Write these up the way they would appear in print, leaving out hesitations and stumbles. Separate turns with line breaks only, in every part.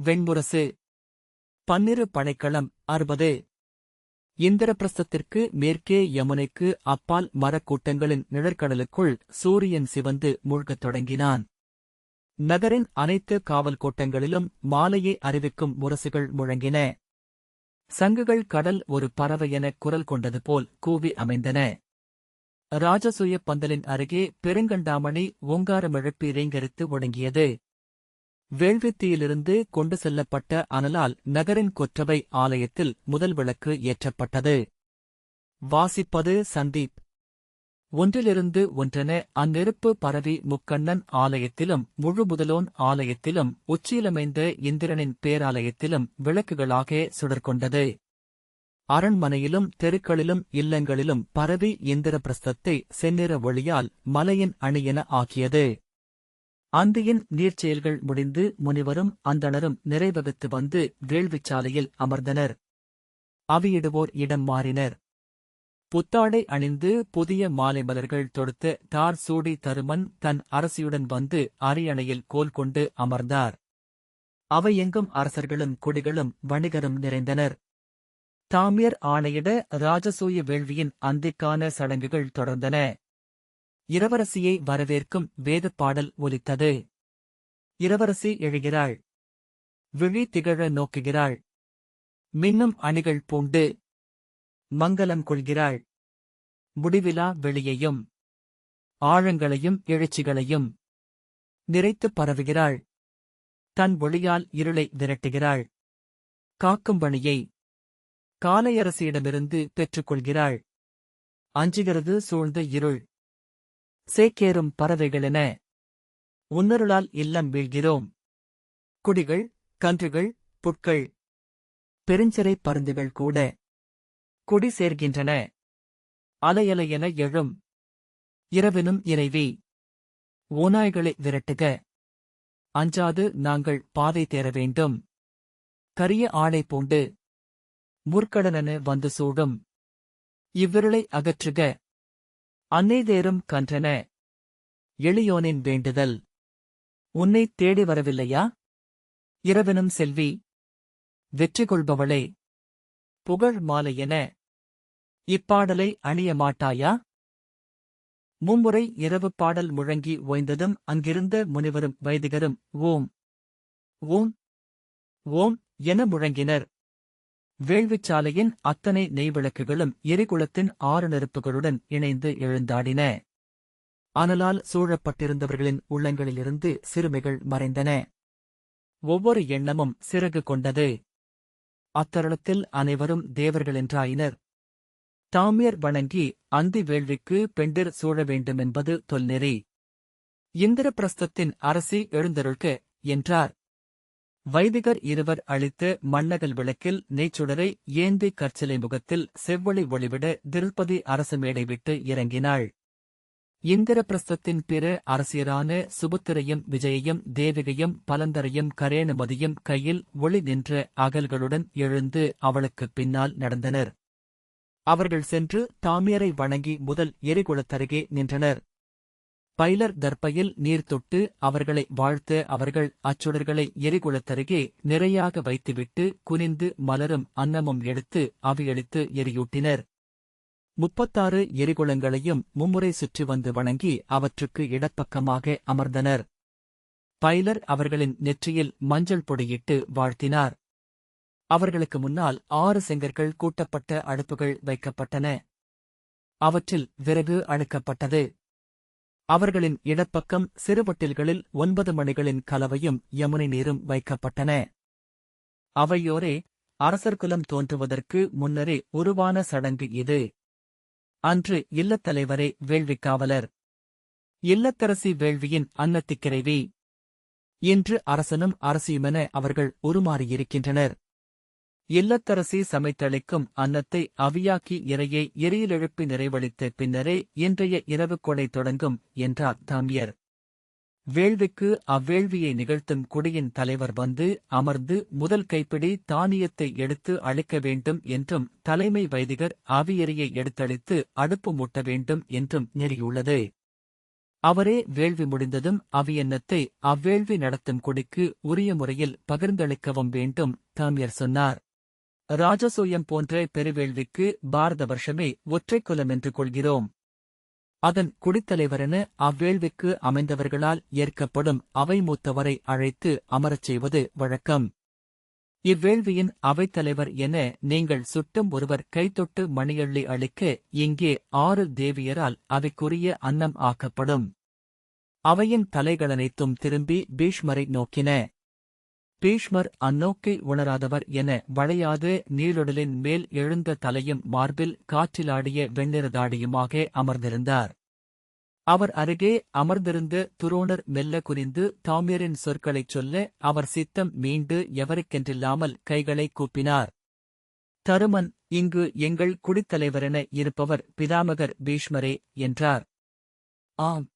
வெண்முரசு. பன்னிரு படைக்களம் 60. இந்திரபிரஸ்தத்திற்கு மேற்கே யமுனைக்கு அப்பால் மரக்கூட்டங்களின் நிழற்கடலுக்குள் சூரியன் சிவந்து மூழ்கத் தொடங்கினான். நகரின் அனைத்து காவல் கோட்டங்களிலும் மாலையை அறிவிக்கும் முரசுகள் முழங்கின. சங்குகள் கடல் ஒரு பறவையென குரல் கொண்டது போல் கூவி அமைந்தன. ராஜசூய பந்தலின் அருகே பெருங்கண்டாமணி ஓங்காரமிழப்பி ரீங்கரித்து ஒடுங்கியது. வேள்வித்தீயிலிருந்து கொண்டு செல்லப்பட்ட அனலால் நகரின் கொற்றவை ஆலயத்தில் முதல் விளக்கு ஏற்றப்பட்டது. வாசிப்பது சந்தீப். ஒன்றிலிருந்து ஒன்றென அந்நெருப்பு பரவி முக்கண்ணன் ஆலயத்திலும் முழுமுதலோன் ஆலயத்திலும் உச்சியிலமைந்த இந்திரனின் பேராலயத்திலும் விளக்குகளாக சுடர்கொண்டது. அரண்மனையிலும் தெருக்களிலும் இல்லங்களிலும் பரவி இந்திரபிரஸ்தத்தை செந்நிற ஒளியால் மலையின் அணியென ஆக்கியது. அந்தியின் நீர்ச்செயல்கள் முடிந்து முனிவரும் அந்தணரும் நிறைவகுத்து வந்து வேள்விச்சாலையில் அமர்ந்தனர். அவியிடுவோர் இடம் மாறினர். புத்தாடை அணிந்து புதிய மாலை மலர்கள் தொடுத்த தார் சூடி தருமன் தன் அரசியுடன் வந்து அரியணையில் கோல் கொண்டு அமர்ந்தார். அவையெங்கும் அரசர்களும் குடிகளும் வணிகரும் நிறைந்தனர். தாமியர் ஆணையிட ராஜசூய வேள்வியின் அந்திக்கான சடங்குகள் தொடர்ந்தன. இளவரசியை வரவேற்கும் வேதப்பாடல் ஒலித்தது. இளவரசி எழுகிறாள். விழி திகழ நோக்குகிறாள். மின்னும் அணிகள் பூண்டு மங்கலம் கொள்கிறாள். முடிவிலா வெளியையும் ஆழங்களையும் எழுச்சிகளையும் நிறைத்துப் பரவுகிறாள். தன் ஒளியால் இருளை விரட்டுகிறாள். காக்கும் பணியை காலையரசியிடமிருந்து பெற்றுக்கொள்கிறாள். அஞ்சுகிறது சூழ்ந்த இருள். சேக்கேறும் பறவைகளென உன்னருளால் இல்லம் வீழ்கிறோம். குடிகள், கன்றுகள், புட்கள், பெருஞ்சிறை பருந்துகள் கூட குடி சேர்கின்றன. அலையலையென எழும். இரவினும் இறைவி ஓநாய்களை விரட்டுக. அஞ்சாது நாங்கள் பாதை தேர வேண்டும். கரிய ஆடை பூண்டு முற்கடனென வந்து சூடும். இவ்விருளை அகற்றுக. அன்னைதேரும் கன்றன. எளியோனின் வேண்டுதல் உன்னைத் தேடி வரவில்லையா? இரவெனும் செல்வி, வெற்றி கொள்பவளே, புகழ் மாலையென இப்பாடலை அணிய மாட்டாயா? மும்முறை இரவு பாடல் முழங்கி ஓய்ந்ததும் அங்கிருந்த முனிவரும் வைதிகரும் ஓம் ஓம் ஓம் என முழங்கினர். வேள்விச்சாலையின் அத்தனை நெய்விளக்குகளும் எரிகுளத்தின் 6 நெருப்புகளுடன் இணைந்து எழுந்தாடின. அனலால் சூழப்பட்டிருந்தவர்களின் உள்ளங்களிலிருந்து சிறுமைகள் மறைந்தன. ஒவ்வொரு எண்ணமும் சிறகு கொண்டது. அத்தருணத்தில் அனைவரும் தேவர்களென்றாயினர். தாமியர் வணங்கி அந்தி வேள்விக்கு பெண்டிர் சூழ வேண்டுமென்பது தொல்நெறி. இந்திரபிரஸ்தத்தின் அரசி எழுந்தருள்க என்றார். வைதிகர் இருவர் அளித்த மண்ணகல் விளக்கில் நெய்ச்சுடரை ஏந்தி கற்சிலை முகத்தில் செவ்வொளி ஒளிவிட திருப்பதி அரசு மேடை விட்டு இறங்கினாள். இந்திரபிரஸ்தத்தின் பிற அரசியரான சுபத்திரையும் விஜயையும் தேவிகையும் பலந்தரையும் கரேணுமதியும் கையில் ஒளி நின்ற அகல்களுடன் எழுந்து அவளுக்குப் பின்னால் நடந்தனர். அவர்கள் சென்று தாமியரை வணங்கி முதல் எரிகுளத்தருகே நின்றனர். பைலர் தர்ப்பையில் நீர் தொட்டு அவர்களை வாழ்த்த அவர்கள் அச்சுடர்களை எரிகுளத்தருகே நிறையாக வைத்துவிட்டு குனிந்து மலரும் அன்னமும் எடுத்து அவியளித்து எரியூட்டினர். 36 எரிகுளங்களையும் மும்முறை சுற்றி வந்து வணங்கி அவற்றுக்கு இடப்பக்கமாக அமர்ந்தனர். பைலர் அவர்களின் நெற்றியில் மஞ்சள் பொடியிட்டு வாழ்த்தினார். அவர்களுக்கு முன்னால் 6 செங்கற்கள் கூட்டப்பட்ட அடுப்புகள் வைக்கப்பட்டன. அவற்றில் விறகு அழுக்கப்பட்டது. அவர்களின் இடப்பக்கம் சிறுவட்டில்களில் 9 மணிகளின் கலவையும் யமுனை நீரும் வைக்கப்பட்டன. அவையோரே, அரசர்குலம் தோன்றுவதற்கு முன்னரே உருவான சடங்கு இது. அன்று இல்லத்தலைவரே வேள்விக்காவலர். இல்லத்தரசி வேள்வியின் அன்னத்திக்கிறைவி. இன்று அரசனும் அரசியுமென அவர்கள் உருமாறியிருக்கின்றனர். இல்லத்தரசி சமைத்தளிக்கும் அன்னத்தை அவியாக்கி இரையை எரியிலெழுப்பி நிறைவளித்த பின்னரே இன்றைய இரவு கொடை தொடங்கும் என்றார் தாமியர். வேள்விக்கு அவ்வேள்வியை நிகழ்த்தும் குடியின் தலைவர் வந்து அமர்ந்து முதல் கைப்பிடி தானியத்தை எடுத்து அளிக்க வேண்டும் என்றும் தலைமை வைதிகர் அவியரியை எடுத்தளித்து அடுப்பு மூட்ட வேண்டும் என்றும் நெறியுள்ளது. அவரே வேள்வி முடிந்ததும் அவ்வியன்னத்தை அவ்வேள்வி நடத்தும் குடிக்கு உரிய முறையில் பகிர்ந்தளிக்கவும் வேண்டும் தாமியர் சொன்னார். ராஜசூயம் போன்ற பெருவேள்விக்கு பாரத வருஷமே ஒற்றைக்குலம் என்று கொள்கிறோம். அதன் குடித்தலைவரென அவ்வேள்விக்கு அமைந்தவர்களால் ஏற்கப்படும் அவை மூத்தவரை அழைத்து அமரச் செய்வது வழக்கம். இவ்வேள்வியின் அவைத்தலைவர் என நீங்கள் சுட்டும் ஒருவர் கைதொட்டு மணியள்ளி அளிக்க இங்கே 6 தேவியரால் அவைக்குரிய அன்னம் ஆக்கப்படும். அவையின் தலைகளனைத்தும் திரும்பி பீஷ்மரை நோக்கின. பீஷ்மர் அந்நோக்கை உணராதவர் என வளையாது நீளுடலின் மேல் எழுந்த தலையும் மார்பில் காற்றிலாடிய வெண்ணிறதாடியுமாக அமர்ந்திருந்தார். அவர் அருகே அமர்ந்திருந்த துரோணர் மெல்ல குறிந்து தாமியரின் சொற்களைச் சொல்ல அவர் சித்தம் மீண்டு எவருக்கென்றில்லாமல் கைகளை கூப்பினார். தருமன், இங்கு எங்கள் குடித்தலைவரென இருப்பவர் பிதாமகர் பீஷ்மரே என்றார். ஆம்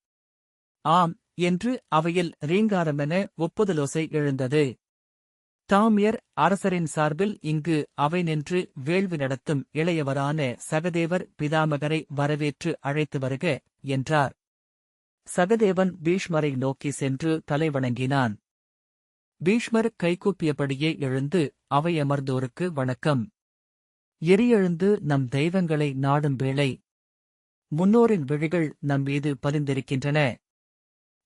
ஆம் என்று அவையில் ரீங்காரமென ஒப்புதலோசை எழுந்தது. தாமியர் அரசரின் சார்பில் இங்கு அவை நின்று வேள்வி நடத்தும் இளையவரான சகதேவர் பிதாமகரை வரவேற்று அழைத்து வருக என்றார். சகதேவன் பீஷ்மரை நோக்கி சென்று தலைவணங்கினான். பீஷ்மர் கைகூப்பியபடியே எழுந்து அவையமர்ந்தோருக்கு வணக்கம். எரியெழுந்து நம் தெய்வங்களை நாடும் வேளை. முன்னோரின் விழிகள் நம்மீது பதிந்திருக்கின்றன.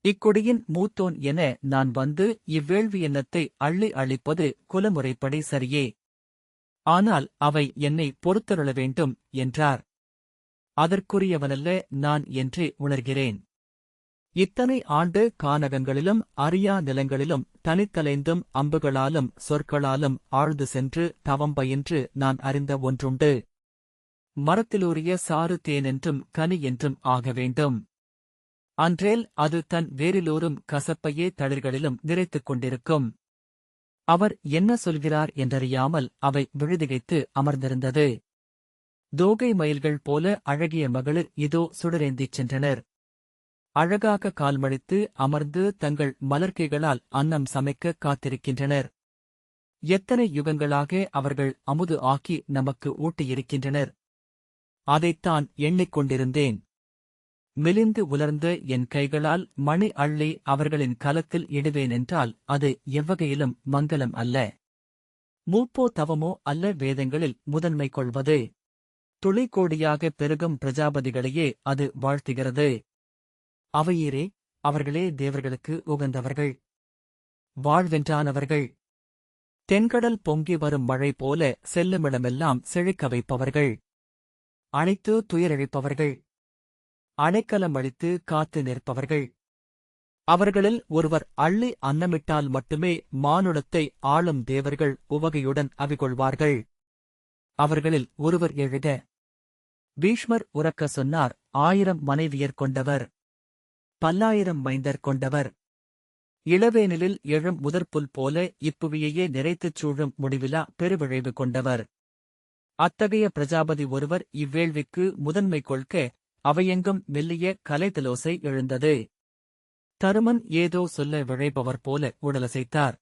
இக்கொடியின் மூத்தோன் என நான் வந்து இவ்வேள்வி எண்ணத்தை அள்ளி அளிப்பது குலமுறைப்படி சரியே. ஆனால் அவை என்னை பொறுத்தருள வேண்டும் என்றார். அதற்குரியவனல்ல நான் என்றே உணர்கிறேன். இத்தனை ஆண்டு கானகங்களிலும் அறியா நிலங்களிலும் தனித்தலைந்தும் அம்புகளாலும் சொற்களாலும் ஆழ்ந்து சென்று தவம் பயின்று நான் அறிந்த ஒன்றுண்டு. மரத்திலூறிய சாறு தேனென்றும் கனி என்றும் ஆக வேண்டும். அன்றேல் அது தன் வேரிலூறும் கசப்பையே தளிர்களிலும் நிறைத்துக் கொண்டிருக்கும். அவர் என்ன சொல்கிறார் என்றறியாமல் அவை விழுதிகைத்து அமர்ந்திருந்தது. தோகை மயில்கள் போல அழகிய மகளிர் இதோ சுடரேந்திச் சென்றனர். அழகாக கால்மழித்து அமர்ந்து தங்கள் மலர்க்கைகளால் அன்னம் சமைக்க காத்திருக்கின்றனர். எத்தனை யுகங்களாக அவர்கள் அமுது ஆக்கி நமக்கு ஊட்டியிருக்கின்றனர். அதைத்தான் எண்ணிக்கொண்டிருந்தேன். மெலிந்து உலர்ந்த என் கைகளால் மணி அள்ளி அவர்களின் கலத்தில் இடுவேனென்றால் அது எவ்வகையிலும் மங்கலம் அல்ல. மூப்போ தவமோ அல்ல வேதங்களில் முதன்மை கொள்வது. துளிக்கோடியாக பெருகும் பிரஜாபதிகளையே அது வாழ்த்துகிறது. அவையீரே, அவர்களே தேவர்களுக்கு உகந்தவர்கள், வாழ்வென்றானவர்கள். தென்கடல் பொங்கி வரும் மழை போல செல்லுமிடமெல்லாம் செழிக்க வைப்பவர்கள், அழைத்து துயரழிப்பவர்கள், அடைக்கலம் அளித்து காத்து நிற்பவர்கள். அவர்களில் ஒருவர் அள்ளி அன்னமிட்டால் மட்டுமே மானுடத்தை ஆளும் தேவர்கள் உவகையுடன் அவிகொள்வார்கள். அவர்களில் ஒருவர் எழுக. பீஷ்மர் உரக்க சொன்னார். 1000 மனைவியர் கொண்டவர், பல்லாயிரம் மைந்தர் கொண்டவர், இளவேனிலில் எழும் முதற்புல் போல இப்புவியையே நிறைத்துச் சூழும் முடிவிலா பெருவிழைவு கொண்டவர். அத்தகைய பிரஜாபதி ஒருவர் இவ்வேள்விக்கு முதன்மை கொள்க. அவையெங்கும் மெல்லிய கலைதலோசை எழுந்தது. தருமன் ஏதோ சொல்ல விழைபவர் போல உடலசைத்தார்.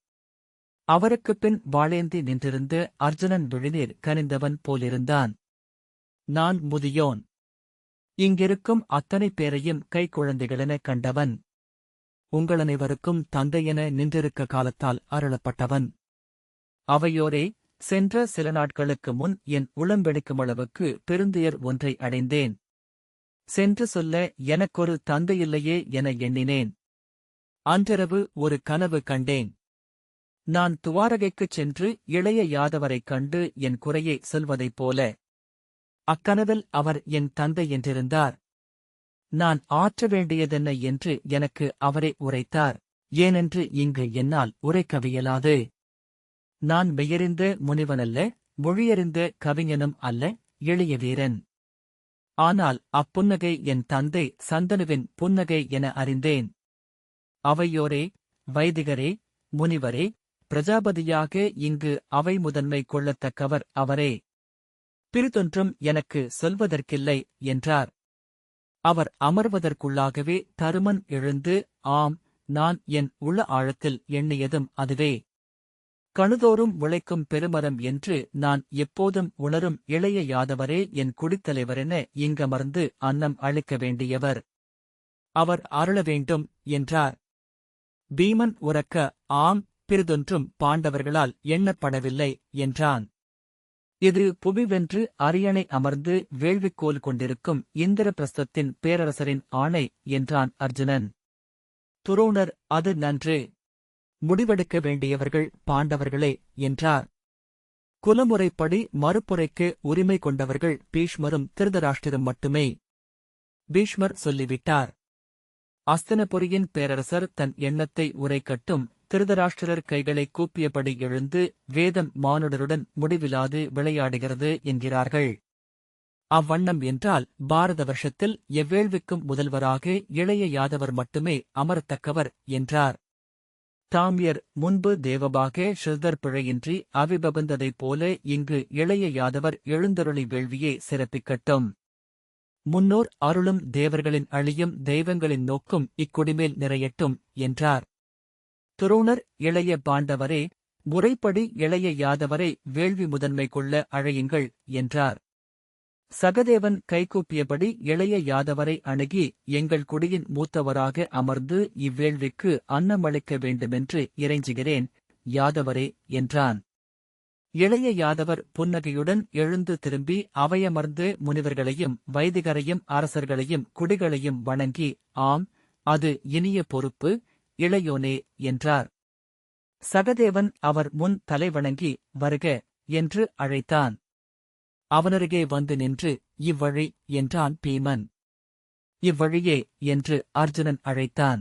அவருக்குப் பின் வாளேந்தி நின்றிருந்த அர்ஜுனன் விழிநீர் கனிந்தவன் போலிருந்தான். நான் முதியோன். இங்கிருக்கும் அத்தனை பேரையும் கைக்குழந்தைகளென கண்டவன். உங்களனைவருக்கும் தந்தையென நின்றிருக்க காலத்தால் அருளப்பட்டவன். அவையோரே, சென்ற சில நாட்களுக்கு முன் என் உளம்பெடுக்குமளவுக்கு பெருந்துயர் ஒன்றை அடைந்தேன். சென்று சொல்ல எனக்கொரு தந்தையில்லையே என எண்ணினேன். அன்றிரவு ஒரு கனவு கண்டேன். நான் துவாரகைக்குச் சென்று இளைய யாதவரைக் கண்டு என் குறையை சொல்வதைப் போல. அக்கனவில் அவர் என் தந்தை என்றிருந்தார். நான் ஆற்ற வேண்டியதென்ன என்று எனக்கு அவரே உரைத்தார். ஏனென்று இங்கு என்னால் உரைக்கவியலாது. நான் மெய்யறிந்த முனிவனல்ல, மொழியறிந்த கவிஞனும் அல்ல, எளிய வீரன். ஆனால் அப்புன்னகை என் தந்தை சந்தனுவின் புன்னகை என அறிந்தேன். அவையோரே, வைதிகரே, முனிவரே, பிரஜாபதியாக இங்கு அவை முதன்மை கொள்ளத்தக்கவர் அவரே. பிறிதொன்றும் எனக்கு சொல்வதற்கில்லை என்றார். அவர் அமர்வதற்குள்ளாகவே தருமன் எழுந்து, ஆம், நான் என் உள ஆழத்தில் எண்ணியதும் அதுவே. கணுதோறும் உழைக்கும் பெருமரம் என்று நான் எப்போதும் உணரும் இளைய யாதவரே என் குடித்தலைவரென இங்கமர்ந்து அன்னம் அளிக்க வேண்டியவர். அவர் அருள வேண்டும் என்றார். பீமன் உரக்க, ஆம், பிறிதொன்றும் பாண்டவர்களால் எண்ணப்படவில்லை என்றான். இது புவிவென்று அரியணை அமர்ந்து வேள்விக்கோல் கொண்டிருக்கும் இந்திரபிரஸ்தத்தின் பேரரசரின் ஆணை என்றான் அர்ஜுனன். துரோணர், அது நன்று. முடிவெடுக்க வேண்டியவர்கள் பாண்டவர்களே என்றார். குலமுறைப்படி மறுப்புரைக்கு உரிமை கொண்டவர்கள் பீஷ்மரும் திருதராஷ்டிரம் மட்டுமே. பீஷ்மர் சொல்லிவிட்டார். அஸ்தினபுரியின் பேரரசர் தன் எண்ணத்தை உரைக்கட்டும். திருதராஷ்டிரர் கைகளை கூப்பியபடி எழுந்து, வேதம் மானுடருடன் முடிவிலாது விளையாடுகிறது என்கிறார்கள். அவ்வண்ணம் என்றால் பாரத வருஷத்தில் எவ்வேள்விக்கும் முதல்வராக இளைய யாதவர் மட்டுமே அமரத்தக்கவர் என்றார். தாமியர் முன்பு தேவபாக ஸ்ருதர் பிழையின்றி அவிபவந்ததைப் போல இங்கு இளைய யாதவர் எழுந்தருளி வேள்வியை சிறப்பிக்கட்டும். முன்னோர் அருளும் தேவர்களின் அழியும் தெய்வங்களின் நோக்கும் இக்குடிமேல் நிறையட்டும் என்றார். துரோணர், இளைய பாண்டவரே, முறைப்படி இளைய யாதவரை வேள்வி முதன்மை கொள்ள அழையுங்கள் என்றார். சகதேவன் கைகூப்பியபடி இளைய யாதவரை அணுகி, எங்கள் குடியின் மூத்தவராக அமர்ந்து இவ்வேள்விக்கு அன்னமளிக்க வேண்டுமென்று இறைஞ்சுகிறேன் யாதவரே என்றான். இளைய யாதவர் புன்னகையுடன் எழுந்து திரும்பி அவையமர்ந்து முனிவர்களையும் வைதிகரையும் அரசர்களையும் குடிகளையும் வணங்கி, ஆம், அது இனிய பொறுப்பு, இளையோனே என்றார். சகதேவன் அவர் முன் தலைவணங்கி, வருக என்று அழைத்தான். அவனருகே வந்து நின்று, இவ்வழி என்றான் பீமன். இவ்வழியே என்று அர்ஜுனன் அழைத்தான்.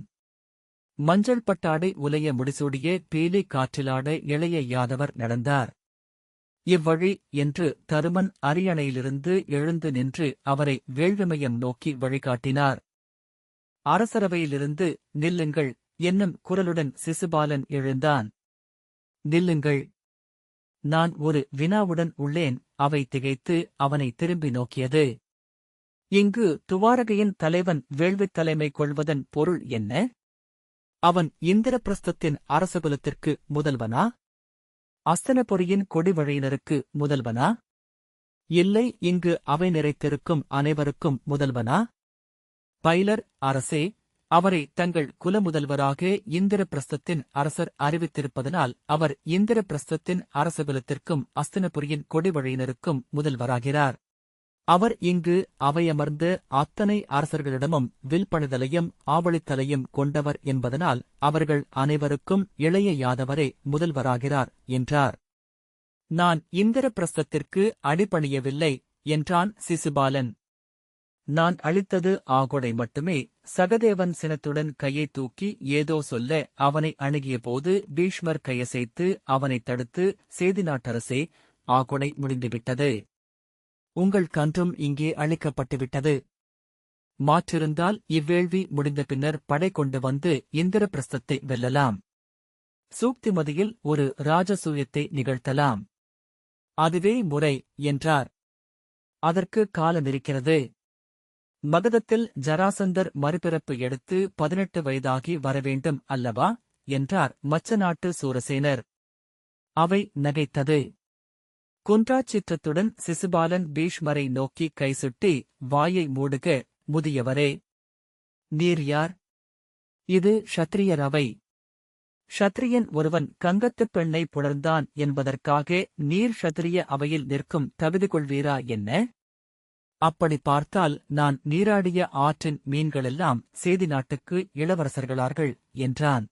மஞ்சள் பட்டாடை உலைய முடிசூடிய பீலி காற்றிலாட இளைய யாதவர் நடந்தார். இவ்வழி என்று தருமன் அரியணையிலிருந்து எழுந்து நின்று அவரை வேள்விமயம் நோக்கி வழிகாட்டினார். அரசரவையிலிருந்து, நில்லுங்கள் என்னும் குரலுடன் சிசுபாலன் எழுந்தான். நில்லுங்கள், நான் ஒரு வினாவுடன் உள்ளேன். அவை திகைத்து அவனை திரும்பி நோக்கியது. இங்கு துவாரகையின் தலைவன் வேள்வித் தலைமை கொள்வதன் பொருள் என்ன? அவன் இந்திரபிரஸ்தத்தின் அரசகுலத்திற்கு முதல்வனா? அஸ்தனபுரியின் கொடிவழியினருக்கு முதல்வனா? இல்லை, இங்கு அவை நிறைத்திருக்கும் அனைவருக்கும் முதல்வனா? பைலர் அரசே, அவரை தங்கள் குலமுதல்வராக இந்திரபிரஸ்தத்தின் அரசர் அறிவித்திருப்பதனால் அவர் இந்திரபிரஸ்தத்தின் அரசகுலத்திற்கும் அஸ்தினபுரியின் கொடிவழியினருக்கும் முதல்வராகிறார். அவர் இங்கு அவையமர்ந்து அத்தனை அரசர்களிடமும் வில்பணிதலையும் ஆவளித்தலையும் கொண்டவர் என்பதனால் அவர்கள் அனைவருக்கும் இளைய யாதவரே முதல்வராகிறார் என்றார். நான் இந்திரபிரஸ்தத்திற்கு அடிபணியவில்லை என்றான் சிசுபாலன். நான் அளித்தது ஆகொடை மட்டுமே. சகதேவன் சினத்துடன் கையை தூக்கி ஏதோ சொல்ல அவனை அணுகியபோது பீஷ்மர் கையசைத்து அவனைத் தடுத்து, சேதி நாட்டரசே, ஆகொடை முடிந்துவிட்டது. உங்கள் கன்றும் இங்கே அளிக்கப்பட்டுவிட்டது. மாற்றிருந்தால் இவ்வேள்வி முடிந்த பின்னர் படை கொண்டு வந்து இந்திரபிரஸ்தத்தை வெல்லலாம். சூக்திமதியில் ஒரு ராஜசூயத்தை நிகழ்த்தலாம். அதுவே முறை என்றார். அதற்கு காலமிருக்கிறது. மகதத்தில் ஜராசந்தர் மறுபிறப்பு எடுத்து 18 வயதாகி வரவேண்டும் அல்லவா என்றார் மச்ச நாட்டு சூரசேனர். அவை நகைத்தது. குன்றாச்சிற்றத்துடன் சிசுபாலன் பீஷ்மரை நோக்கி கைசுட்டி, வாயை மூடுக முதியவரே. நீர் யார்? இது ஷத்ரியர் அவை. ஷத்ரியன் ஒருவன் கங்கத்துப் பெண்ணை புணர்ந்தான் என்பதற்காக நீர் ஷத்ரிய அவையில் நிற்கும் தகுதி கொள்வீரா என்ன? அப்படி பார்த்தால் நான் நீராடிய ஆற்றின் மீன்களெல்லாம் சேதி நாட்டுக்கு இளவரசர்களார்கள் என்றான்.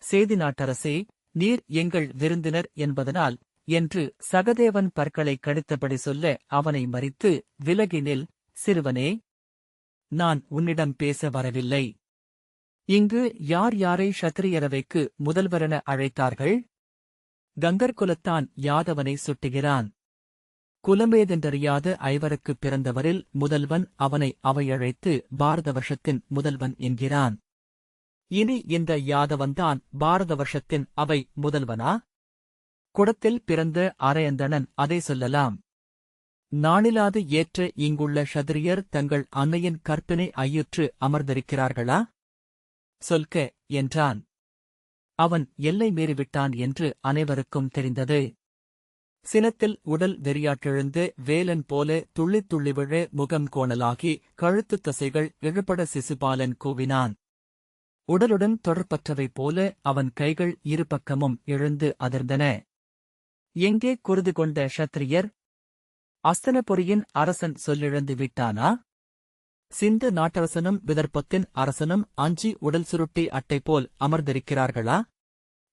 சேதி நாட்டரசே, நீர் எங்கள் விருந்தினர் என்பதனால் என்று சகதேவன் பற்களை கடித்தபடி சொல்ல அவனை மறித்து, விலகினில் சிறுவனே, நான் உன்னிடம் பேச வரவில்லை. இங்கு யார் யாரை ஷத்ரியரவைக்கு முதல்வரென அழைத்தார்கள்? கங்கர் குலத்தான் யாதவனை சுட்டுகிறான். குலமேதென்றறியாத ஐவருக்குப் பிறந்தவரில் முதல்வன் அவனை அவையழைத்து பாரத வருஷத்தின் முதல்வன் என்கிறான். இனி இந்த யாதவன்தான் பாரத வருஷத்தின் அவை முதல்வனா? குடத்தில் பிறந்த அரையந்தணன் அதை சொல்லலாம். நாணிலாது ஏற்ற இங்குள்ள ஷத்ரியர் தங்கள் அன்னையின் கற்பினை ஐயுற்று அமர்ந்திருக்கிறார்களா? சொல்க என்றான். அவன் எல்லை மீறிவிட்டான் என்று அனைவருக்கும் தெரிந்தது. சினத்தில் உடல் வெறியாற்றெழுந்து வேலன் போல துள்ளித் துள்ளி விழ முகம் கோணலாகி கழுத்துத் தசைகள் இழுபட சிசுபாலன் கூவினான். உடலுடன் தொடர்பற்றவை போல அவன் கைகள் இருபக்கமும் எழுந்து அதிர்ந்தன. எங்கே குருது கொண்ட க்ஷத்திரியர்? அஸ்தனபுரியின் அரசன் சொல்லிழந்து விட்டானா? சிந்து நாட்டரசனும் விதர்ப்பத்தின் அரசனும் அஞ்சி உடல் சுருட்டி அட்டை போல் அமர்ந்திருக்கிறார்களா?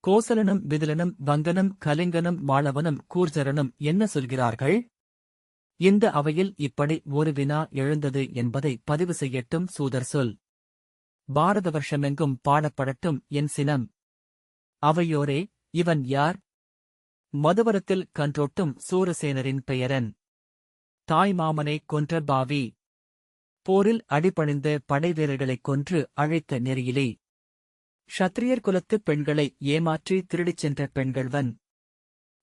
கோசலனும் விதுலனும் வங்கனும் கலிங்கனும் மாளவனும் கூர்ஜரனும் என்ன சொல்கிறார்கள்? இந்த அவையில் இப்படி ஒரு வினா எழுந்தது என்பதை பதிவு செய்யட்டும் சூதர் சொல். பாரத வருஷமெங்கும் பாடப்படட்டும் என் சினம். அவையோரே, இவன் யார்? மதுவரத்தில் கன்றோட்டும் சூரசேனரின் பெயரன். தாய்மாமனைக் கொன்ற பாவி. போரில் அடிபணிந்த படைவீரர்களைக் கொன்று அழைத்த நெறியிலே. க்ஷத்திரியர் குலத்துப் பெண்களை ஏமாற்றி திருடிச் சென்ற பெண்கள்வன்.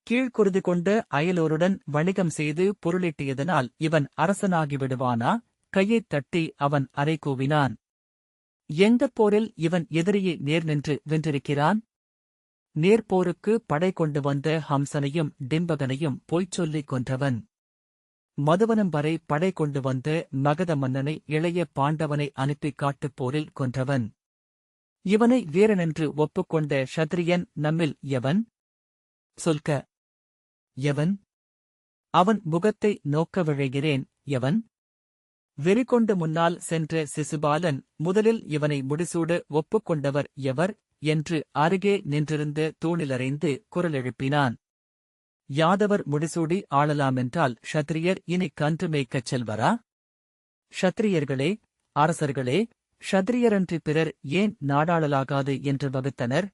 கீழ்குருது கொண்ட அயலோருடன் வணிகம் செய்து பொருளீட்டியதனால் இவன் அரசனாகி விடுவானா? கையைத் தட்டி அவன் அறை கூவினான். எந்தப் போரில் இவன் எதிரியை நேர் நின்று வென்றிருக்கிறான்? நேர்போருக்கு படை கொண்டு வந்த ஹம்சனையும் டிம்பகனையும் பொய்ச் சொல்லிக் கொன்றவன். மதுவனம் வரை படை கொண்டு வந்த மகத மன்னனை இளைய பாண்டவனை அனுப்பிக் காட்டுப் போரில் கொன்றவன். இவனை வீரனென்று ஒப்புக்கொண்ட க்ஷத்திரியன் நம்மில் எவன்? சொல்க. எவன்? அவன் முகத்தை நோக்க விழைகிறேன். எவன்? வெறிகொண்டு முன்னால் சென்ற சிசுபாலன் முதலில் இவனை முடிசூட ஒப்புக்கொண்டவர் எவர் என்று அருகே நின்றிருந்த தூணிலறைந்து குரலெழுப்பினான். யாதவர் முடிசூடி ஆளலாமென்றால் க்ஷத்திரியர் இனி கன்று மேய்க்கச் செல்வரா? க்ஷத்திரியர்களே, அரசர்களே, க்ஷத்திரியரன்றி பிறர் ஏன் நாடாளலாகாது என்று வகுத்தனர்?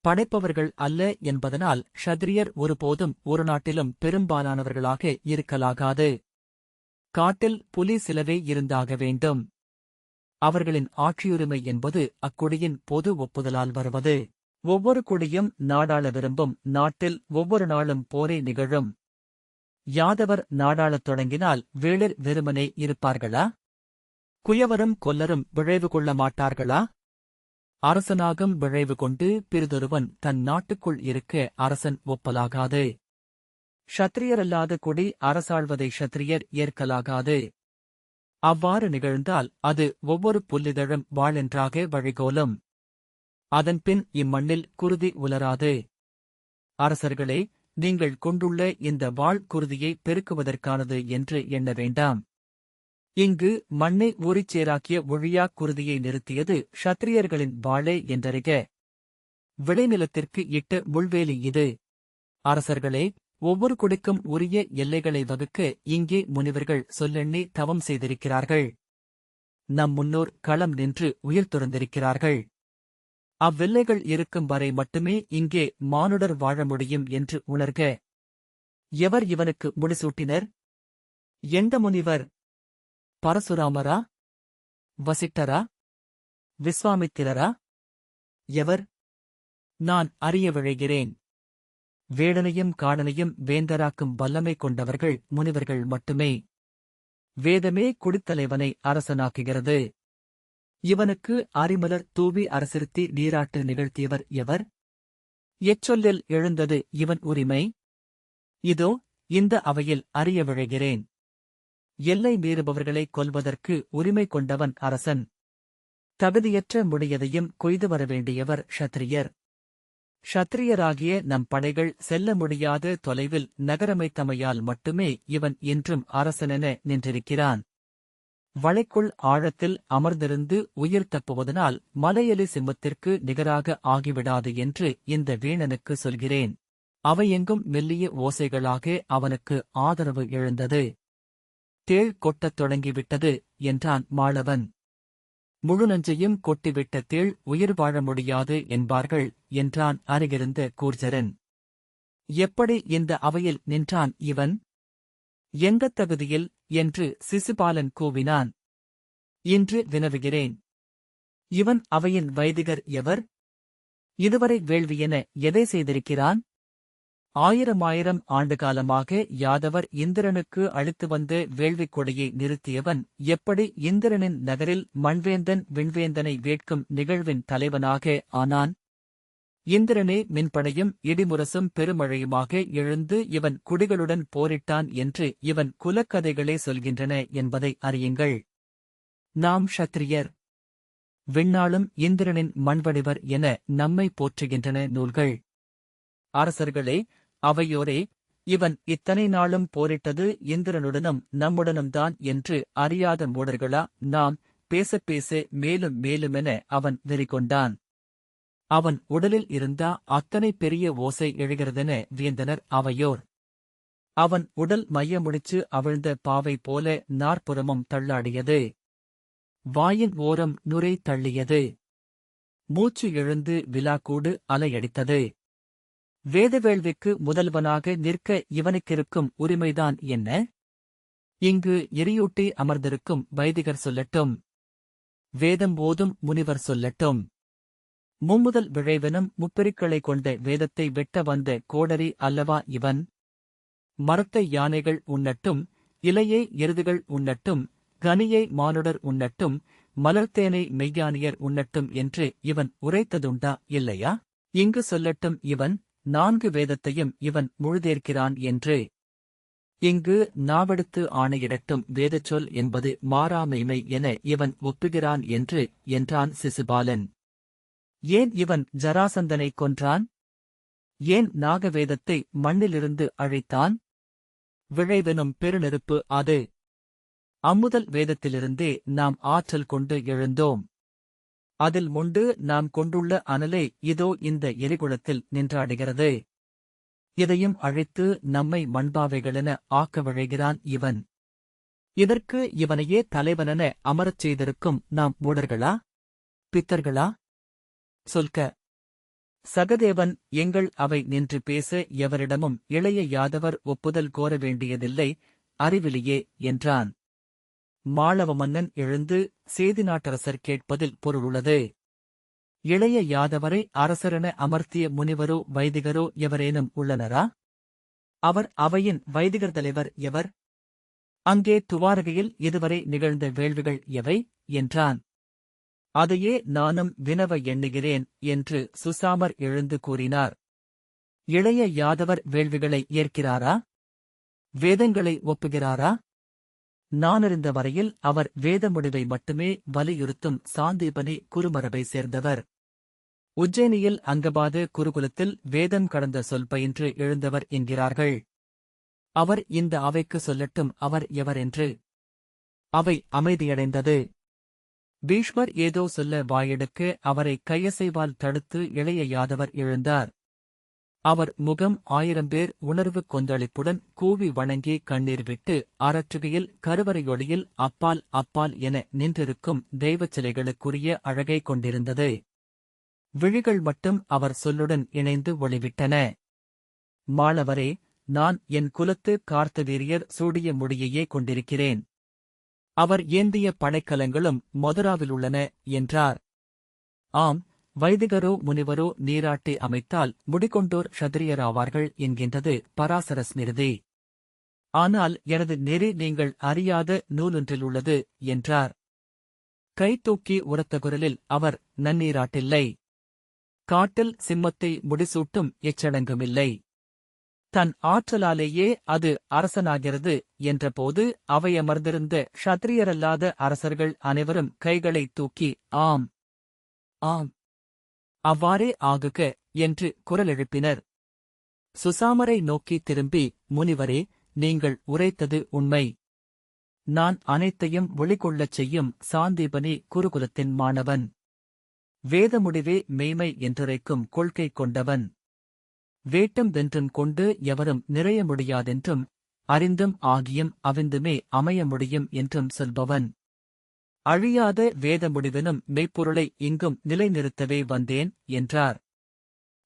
படைப்பவர்கள் அல்ல என்பதனால் க்ஷத்திரியர் ஒருபோதும் ஒரு நாட்டிலும் பெரும்பாலானவர்களாக இருக்கலாகாது. காட்டில் புலி சிலவே இருந்தாக வேண்டும். அவர்களின் ஆட்சியுரிமை என்பது அக்குடியின் பொது ஒப்புதலால் வருவது. ஒவ்வொரு குடியும் நாடாள விரும்பும் நாட்டில் ஒவ்வொரு நாளும் போரே நிகழும். யாதவர் நாடாளத் தொடங்கினால் வேளிர் வெறுமனே இருப்பார்களா? குயவரும் கொல்லரும் விழைவு கொள்ள மாட்டார்களா? அரசனாகும் விழைவு கொண்டு பிறிதொருவன் தன் நாட்டுக்குள் இருக்க அரசன் ஒப்பலாகாது. க்ஷத்திரியரல்லாத குடி அரசாள்வதை க்ஷத்திரியர் ஏற்கலாகாது. அவ்வாறு நிகழ்ந்தால் அது ஒவ்வொரு புல்லிதழும் வாளென்றாக வழிகோலும். அதன்பின் இம்மண்ணில் குருதி உலராது. அரசர்களே, நீங்கள் கொண்டுள்ள இந்த வாள் குருதியை பெருக்குவதற்கானது என்று எண்ண வேண்டாம். இங்கு மண்ணை ஊறிச் சேராக்கிய ஒழியாக் குருதியை நிறுத்தியது க்ஷத்திரியர்களின் வாளே என்றறிக. விளைநிலத்திற்கு இட்ட முள்வேலி இது. அரசர்களே, ஒவ்வொரு குடிக்கும் உரிய எல்லைகளை வகுக்க இங்கே முனிவர்கள் சொல்லெண்ணி தவம் செய்திருக்கிறார்கள். நம் முன்னோர் களம் நின்று உயிர் துறந்திருக்கிறார்கள். அவ்வெல்லைகள் இருக்கும் வரை மட்டுமே இங்கே மானுடர் வாழ முடியும் என்று உணர்க. எவர் இவனுக்கு முடிசூட்டினர்? எந்த முனிவர்? பரசுராமரா? வசிட்டரா? விஸ்வாமித்திரரா? எவர்? நான் அறிய விழைகிறேன். வேடனையும் காடனையும் வேந்தராக்கும் வல்லமை கொண்டவர்கள் முனிவர்கள் மட்டுமே. வேதமே குடித்தலைவனை அரசனாக்குகிறது. இவனுக்கு அரிமலர் தூவி அரசிருத்தி நீராட்டு நிகழ்த்தியவர் எவர்? எச்சொல்லில் எழுந்தது இவன் உரிமை. இதோ இந்த அவையில் அறிய விழைகிறேன். எல்லை மீறுபவர்களைக் கொல்வதற்கு உரிமை கொண்டவன் அரசன். தகுதியற்ற முடியதையும் கொய்து வரவேண்டியவர் க்ஷத்திரியர். க்ஷத்திரியராகிய நம் படைகள் செல்ல முடியாத தொலைவில் நகரமைத்தமையால் மட்டுமே இவன் இன்றும் அரசனென நின்றிருக்கிறான். வளைக்குள் ஆழத்தில் அமர்ந்திருந்து உயிர் தப்புவதனால் மலையெலி சிம்மத்திற்கு நிகராக ஆகிவிடாது என்று இந்த வீணனுக்கு சொல்கிறேன். அவையெங்கும் மெல்லிய ஓசைகளாக அவனுக்கு ஆதரவு எழுந்தது. தேள் கொட்டத் தொடங்கிவிட்டது என்றான் மாளவன். முழு நஞ்சையும் கொட்டிவிட்ட தேள் உயிர் வாழ முடியாது என்பார்கள் என்றான் அருகிருந்த கூர்ஜரன். எப்படி இந்த அவையில் நின்றான் இவன்? எந்தத் தகுதியில் என்று சிசுபாலன் கூவினான். இன்று வினவுகிறேன். இவன் அவையின் வைதிகர் எவர்? இதுவரை வேள்வியென எதை செய்திருக்கிறான்? 1000 ஆண்டுகாலமாக யாதவர் இந்திரனுக்கு அளித்து வந்த வேள்விக் கொடையை நிறுத்தியவன் எப்படி இந்திரனின் நகரில் மண்வேந்தன் விண்வேந்தனை வேட்கும் நிகழ்வின் தலைவனாக ஆனான்? இந்திரனே மின்படையும் இடிமுரசும் பெருமழையுமாக எழுந்து இவன் குடிகளுடன் போரிட்டான் என்று இவன் குலக்கதைகளே சொல்கின்றன என்பதை அறியுங்கள். நாம் க்ஷத்திரியர். விண்ணாளும் இந்திரனின் மண்வடிவர் என நம்மை போற்றுகின்றன நூல்கள். அரசர்களே, அவையோரே, இவன் இத்தனை நாளும் போரிட்டது இந்திரனுடனும் நம்முடனும்தான் என்று அறியாத மூடர்களா நாம்? பேசப் பேச மேலும் மேலுமென அவன் வெறிகொண்டான். அவன் உடலில் இருந்தா அத்தனை பெரிய ஓசை எழுகிறதென வியந்தனர் அவையோர். அவன் உடல் மையமுடிச்சு அவிழ்ந்த பாவை போல நாற்புறமும் தள்ளாடியது. வாயின் ஓரம் நுரை தள்ளியது. மூச்சு எழுந்து விலாக்கூடு அலையடித்தது. வேதவேள்விக்கு முதல்வனாக நிற்க இவனுக்கிருக்கும் உரிமைதான் என்ன? இங்கு எரியூட்டி அமர்ந்திருக்கும் வைதிகர் சொல்லட்டும். வேதம் ஓதும் முனிவர் சொல்லட்டும். மும்முதல் விழைவெனும் முப்பெருக்களை கொண்ட வேதத்தை வெட்ட வந்த கோடரி அல்லவா இவன்? மரத்தை யானைகள் உண்ணட்டும், இலையை எருதுகள் உண்ணட்டும், கனியை மானுடர் உண்ணட்டும், மலர்த்தேனை மெய்யானியர் உண்ணட்டும் என்று இவன் உரைத்ததுண்டா இல்லையா? இங்கு சொல்லட்டும் இவன், 4 வேதத்தையும் இவன் முழுதேற்கிறான் என்று. இங்கு நாவெடுத்து ஆணையிடட்டும் வேதச்சொல் என்பது மாறாமைமை என இவன் ஒப்புகிறான் என்று என்றான் சிசுபாலன். ஏன் இவன் ஜராசந்தனை கொன்றான்? ஏன் நாகவேதத்தை மண்ணிலிருந்து அழித்தான்? விழைவெனும் பெருநெருப்பு அது. அம்முதல் வேதத்திலிருந்தே நாம் ஆற்றல் கொண்டு எழுந்தோம். அதில் முண்டு நாம் கொண்டுள்ள அனலே இதோ இந்த எரிகுளத்தில் நின்றாடுகிறது. இதையும் அழித்து நம்மை மண்பாவைகளென ஆக்க விழைகிறான் இவன். இதற்கு இவனையே தலைவனென அமரச் செய்திருக்கும் நாம் மூடர்களா? பித்தர்களா? சொல்க. சகதேவன் எங்கள் அவை நின்று பேச எவரிடமும் இளைய யாதவர் ஒப்புதல் கோர வேண்டியதில்லை, அறிவிலியே என்றான். மாளவ மன்னன் எழுந்து சேதி நாட்டரசர் கேட்பதில் பொருளுள்ளது. இளைய யாதவரை அரசரென அமர்த்திய முனிவரோ வைதிகரோ எவரேனும் உள்ளனரா? அவர் அவையின் வைதிகர் தலைவர் எவர்? அங்கே துவாரகையில் இதுவரை நிகழ்ந்த வேள்விகள் எவை என்றான். அதையே நானும் வினவ எண்ணுகிறேன் என்று சுசாமர் எழுந்து கூறினார். இளைய யாதவர் வேள்விகளை ஏற்கிறாரா? வேதங்களை ஒப்புகிறாரா? நானறிந்த வரையில் அவர் வேத முடிவை மட்டுமே வலியுறுத்தும் சாந்தீபனி குருமரபை சேர்ந்தவர். உஜ்ஜயினியில் அங்கபாத குருகுலத்தில் வேதம் கடந்த சொல் பயின்று எழுந்தவர் என்கிறார்கள். அவர் இந்த அவைக்கு சொல்லட்டும் அவர் எவரென்று. அவை அமைதியடைந்தது. பீஷ்மர் ஏதோ சொல்ல வாயெடுக்க அவரை கையசைவால் தடுத்து இளைய யாதவர் எழுந்தார். அவர் முகம் 1000 பேர் உணர்வு கொந்தளிப்புடன் கூவி வணங்கி கண்ணீர் விட்டு ஆரற்றுகையில் கருவறையொளியில் அப்பால் அப்பால் என நின்றிருக்கும் தெய்வச் சிலைகளுக்குரிய அழகை கொண்டிருந்தது. விழிகள் மட்டும் அவர் சொல்லுடன் இணைந்து ஒளிவிட்டன. மாளவரே, நான் என் குலத்து கார்த்தவீரியர் சூடிய முடியையே கொண்டிருக்கிறேன். அவர் ஏந்திய படைக்கலங்களும் மதுராவிலுள்ளன என்றார். ஆம், வைதிகரோ முனிவரோ நீராட்டி அமைத்தால் முடிகொண்டோர் க்ஷத்திரியராவார்கள் என்கின்றது பராசர ஸ்மிருதி. ஆனால் எனது நெறி நீங்கள் அறியாத நூலொன்றிலுள்ளது என்றார். கை தூக்கி உரத்த குரலில் அவர், நன்னீராட்டில்லை. காட்டில் சிம்மத்தை முடிசூட்டும் எச்சடங்குமில்லை. தன் ஆற்றலாலேயே அது அரசனாகிறது என்றபோது அவையமர்ந்திருந்த க்ஷத்திரியரல்லாத அரசர்கள் அனைவரும் கைகளைத் தூக்கி ஆம் ஆம் அவ்வாறே ஆகுக என்று குரலெழுப்பினர். சுசாமரை நோக்கி திரும்பி, முனிவரே, நீங்கள் உரைத்தது உண்மை. நான் அனைத்தையும் வெளிக்கொள்ளச் செய்யும் சாந்தீபனி குருகுலத்தின் மாணவன். வேத முடிவே மெய்மை என்றுரைக்கும் கொள்கை கொண்டவன். வேட்டம் வென்றும் கொண்டு எவரும் நிறைய முடியாதென்றும் அறிந்தும் ஆகியும் அவிந்துமே அமைய முடியும் என்றும் சொல்பவன். அழியாத வேத முடிவெனும் மெய்ப்பொருளை இங்கும் நிலைநிறுத்தவே வந்தேன் என்றார்.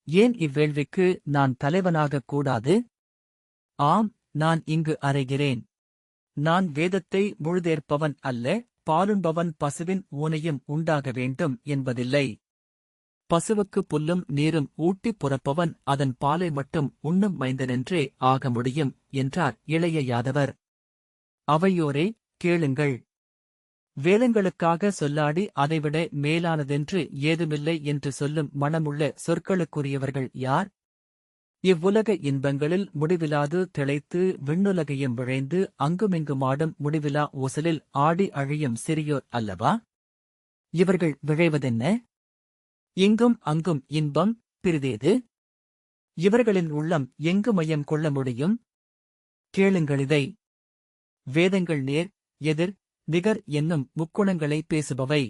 ஏன் இவ்வேள்விக்கு நான் தலைவனாகக் கூடாது? ஆம், நான் இங்கு அறைகிறேன். நான் வேதத்தை முழுதேற்பவன் அல்ல, பாலுண்பவன் பசுவின் ஊனையும் உண்டாக வேண்டும் என்பதில்லை. பசுவுக்கு புல்லும் நீரும் ஊட்டிப் புறப்பவன் அதன் பாலை மட்டும் உண்ணும் மைந்தனென்றே ஆக முடியும் என்றார் இளைய யாதவர். அவையோரே, கேளுங்கள். வேதங்களுக்காக சொல்லாடி அதைவிட மேலானதென்று ஏதுமில்லை என்று சொல்லும் மனமுள்ள சொற்களுக்குரியவர்கள் யார்? இவ்வுலக இன்பங்களில் முடிவிலாது திளைத்து விண்ணுலகையும் விழைந்து அங்குமிங்குமாடும் முடிவிலா ஊசலில் ஆடி அழியும் சிறியோர் அல்லவா? இவர்கள் விழைவதென்ன? இங்கும் அங்கும் இன்பம் பிறிதேது? இவர்களின் உள்ளம் எங்கு மையம் கொள்ள முடியும்? கேளுங்களிதை. வேதங்கள் நேர், எதிர், நிகர் என்னும் முக்குணங்களை பேசுபவை.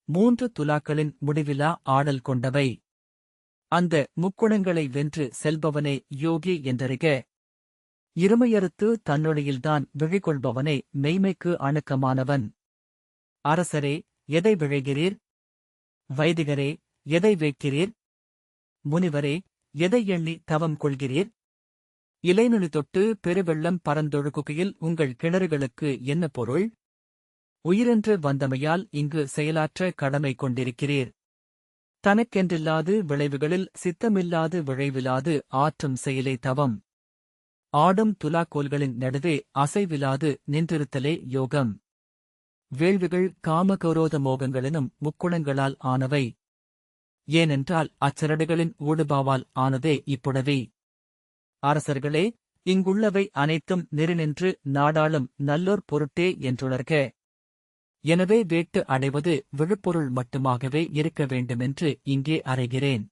3 துலாக்களின் முடிவிலா ஆடல் கொண்டவை. அந்த முக்குணங்களை வென்று செல்பவனே யோகி என்றறிக. இருமையறுத்து தன்னொழியில்தான் விழிகொள்பவனே மெய்மைக்கு அணுக்கமானவன். அரசரே, எதை விழைகிறீர்? வைதிகரே, எதை வேட்கிறீர்? முனிவரே, எதை எண்ணி தவம் கொள்கிறீர்? இலைநுனி தொட்டு பெருவெள்ளம் பரந்தொழுகுகையில் உங்கள் கிணறுகளுக்கு என்ன பொருள்? உயிரென்று வந்தமையால் இங்கு செயலாற்ற கடமை கொண்டிருக்கிறீர். தனக்கென்றில்லாது விளைவுகளில் சித்தமில்லாது விழைவிலாது ஆற்றும் செயலே தவம். ஆடும் துலாக்கோல்களின் நடுவே அசைவிலாது நின்றிருத்தலே யோகம். வேள்விகள் காமகௌரோத மோகங்களெனும் முக்குணங்களால் ஆனவை. ஏனென்றால் அச்சரடுகளின் ஊடுபாவால் ஆனதே இப்புடவி. அரசர்களே, இங்குள்ளவை அனைத்தும் நெறிநின்று நாடாளும் நல்லோர் பொருட்டே என்றுணர்க. எனவே வேட்டு அடைவது விழுப்பொருள் மட்டுமாகவே இருக்க வேண்டுமென்று இங்கே அறைகிறேன்.